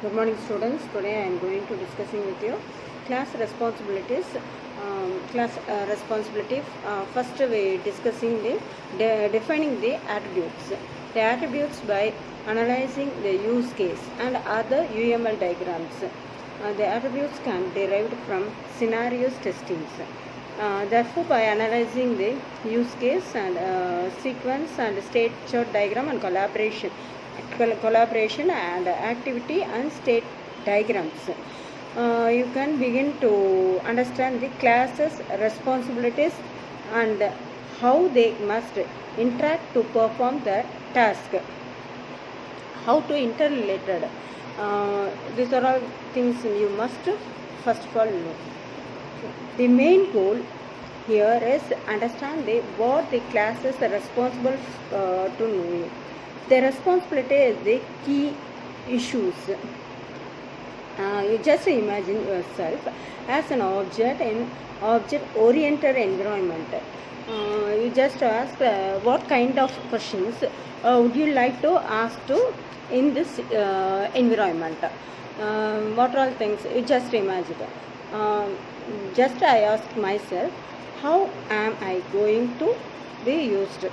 Good morning, students. Today I am going to discussing with you class responsibilities. Responsibility. First, we discussing the defining the attributes. The attributes by analyzing the use case and other UML diagrams. The attributes can be derived from scenarios testings. Therefore, by analyzing the use case and sequence and state chart diagram and collaboration and activity and state diagrams, you can begin to understand the classes responsibilities and how they must interact to perform the task, how to interrelated. These are all things you must first of all know. The main goal here is understand what the classes are responsible to know. The responsibility is the key issues. You just imagine yourself as an object in object-oriented environment. You just ask what kind of questions would you like to ask to in this environment. What all things you just imagine. Just I ask myself, how am I going to be used?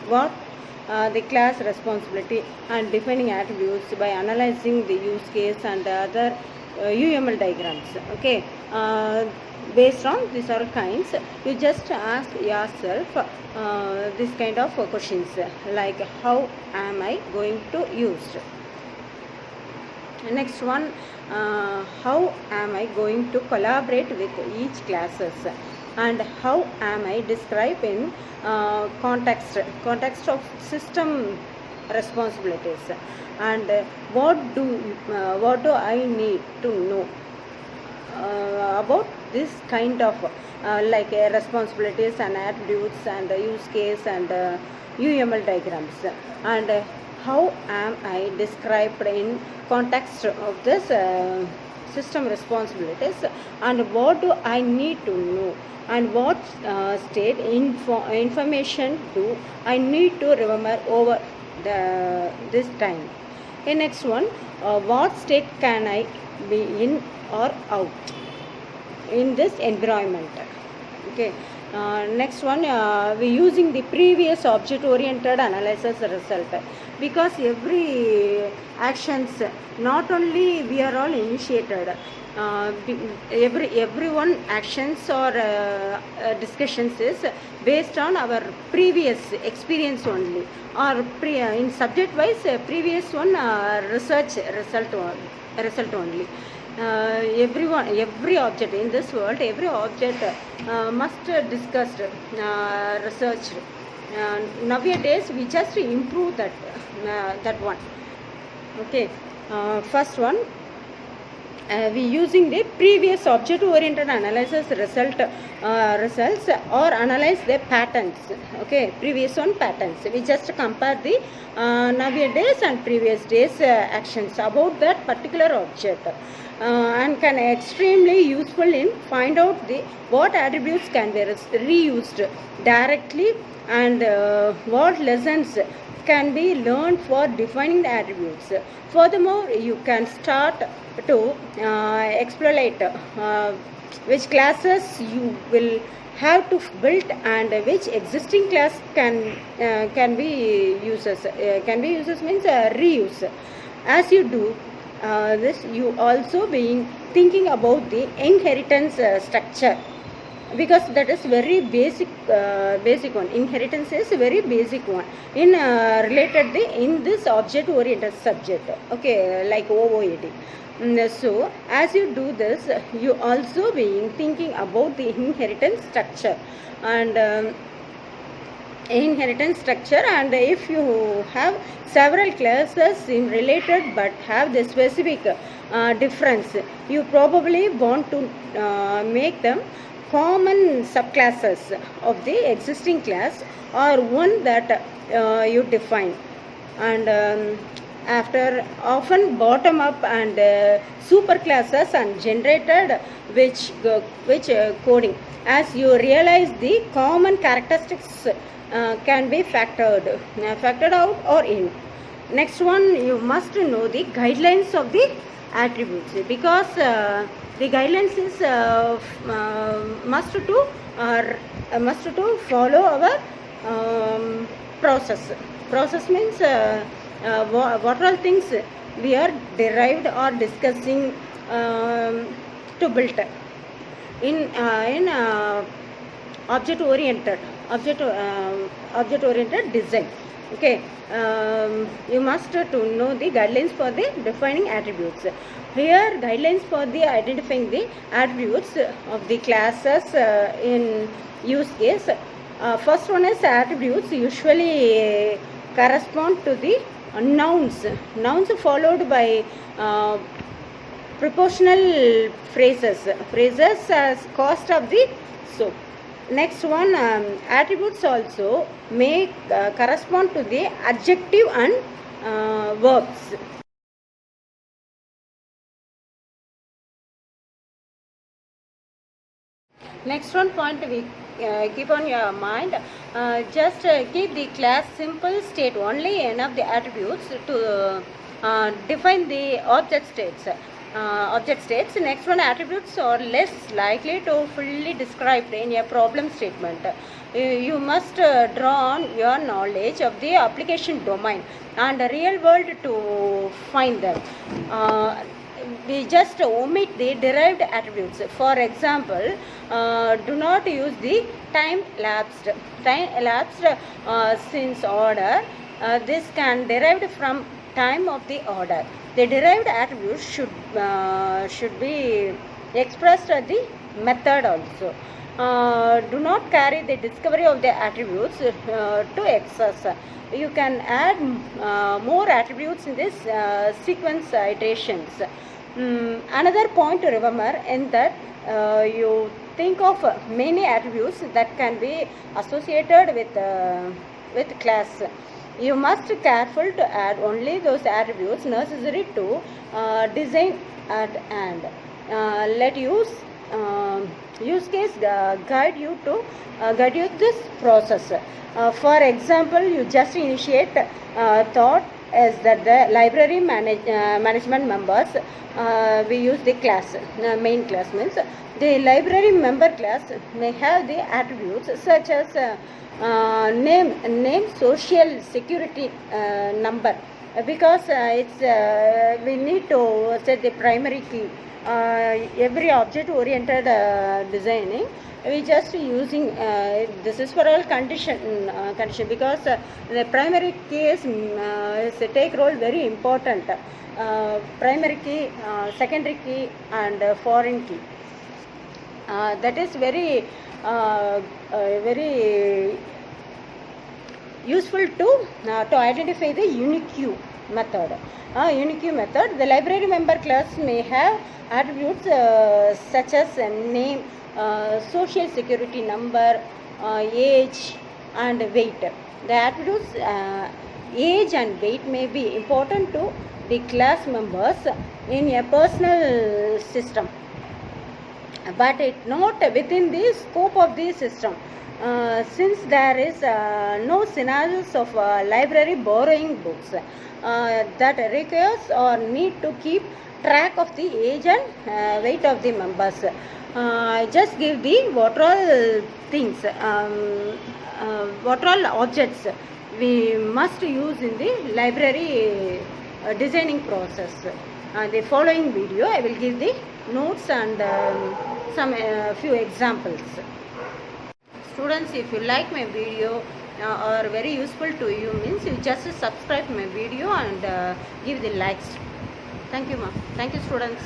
What the class responsibility and defining attributes by analyzing the use case and other UML diagrams. Okay, based on these all kinds, you just ask yourself this kind of questions like how am I going to use? Next one, how am I going to collaborate with each classes, and how am I describe in context of system responsibilities, and what do I need to know about this kind of like responsibilities and attributes and use case and UML diagrams, and how am I described in context of this system responsibilities, and what do I need to know, and what state information do I need to remember over this time. Okay, next one, what state can I be in or out in this environment. Okay. Next one, we using the previous object-oriented analysis result, because every actions, not only we are all initiated, everyone actions or discussions is based on our previous experience only, or in subject wise previous one research result only. Every object in this world, every object must discuss research. Nowadays we just improve that one. Okay, first one, we using the previous object oriented analysis results or analyze the patterns. Okay, previous one patterns, we just compare the nowadays and previous days actions about that particular object, and can extremely useful in find out what attributes can be reused directly, and what lessons can be learned for defining the attributes. Furthermore, you can start to exploit which classes you will have to build, and which existing class can be uses. Can be uses means reuse. As you do this, you also being thinking about the inheritance structure, because that is very basic one. Inheritance is very basic one in related in this object oriented subject. Okay, like OOAD. So as you do this, you also being thinking about the inheritance structure, and and if you have several classes in related but have the specific difference, you probably want to make them common subclasses of the existing class, or one that you define, and after often bottom up and super classes and generated which coding, as you realize the common characteristics can be factored out or in. Next one, you must know the guidelines of the attributes, because the guidelines is must to follow our process. Process means what all things we are derived or discussing to build in object oriented design. Okay, you must to know the guidelines for the defining attributes. Here guidelines for the identifying the attributes of the classes in use case. First one is attributes usually correspond to the nouns followed by proportional phrases as cost of the soap. Next one, attributes also may correspond to the adjective and verbs. Next one point we keep on your mind, just keep the class simple, state only enough the attributes to define the object states. Next one, attributes are less likely to fully described in a problem statement. You must draw on your knowledge of the application domain and the real world to find them. We just omit the derived attributes. For example, do not use the time elapsed since order. This can derived from time of the order. The derived attributes should be expressed at the method also. Do not carry the discovery of the attributes to excess. You can add more attributes in this sequence iterations. Another point to remember in that you think of many attributes that can be associated with class. You must be careful to add only those attributes necessary to design at hand. Let use case guide you this process. For example, you just initiate thought as that the library management members, we use the class, main class means the library member class may have the attributes such as name, social security number, because it's we need to set the primary key. Every object oriented designing, we just using this is for all condition because the primary key is take role very important. Primary key, secondary key and foreign key, that is very useful to identify the unique method. The library member class may have attributes such as name, social security number, age and weight. The attributes age and weight may be important to the class members in a personal system, but it not within the scope of the system. Since there is no scenarios of library borrowing books that requires or need to keep track of the age and weight of the members. Just give the what all things, what all objects we must use in the library designing process. The following video I will give the notes and some few examples. Students, if you like my video or very useful to you, means you just subscribe my video and give the likes. Thank you, ma'am. Thank you, students.